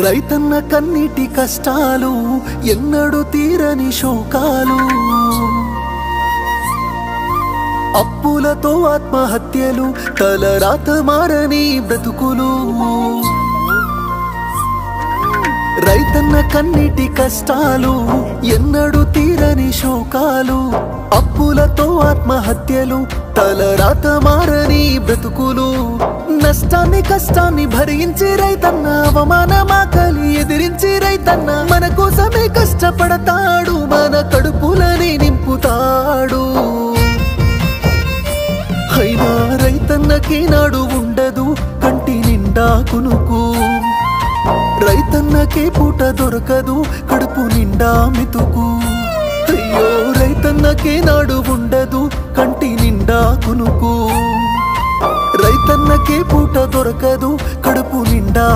రైతన్న కన్నీటి కష్టాలు ఎన్నడూ తీరని శోకాలు అప్పులతో ఆత్మహత్యలు తలరాత మారని బ్రతుకులు రైతన్న కన్నీటి కష్టాలు ఎన్నడూ తీరని శోకాలు అప్పులతో ఆత్మహత్యలు తలరాత మారని బ్రతుకులు నష్టాన్ని కష్టాన్ని భరించి రైతన్న అవమానమాకలి ఎదిరించి రైతన్న మన కోసమే కష్టపడతాడు మన కడుపులని నింపుతాడు అయినా రైతన్నకి నాడు ఉండదు కంటి నిండా కునుకు రైతన్నకే పూట దొరకదు కడుపు నిండా మితుకు అయ్యో రైతన్నకే నాడు ఉండదు కంటి నిండా కునుకు రైతన్నకే పూట దొరకదు కడుపు నిండా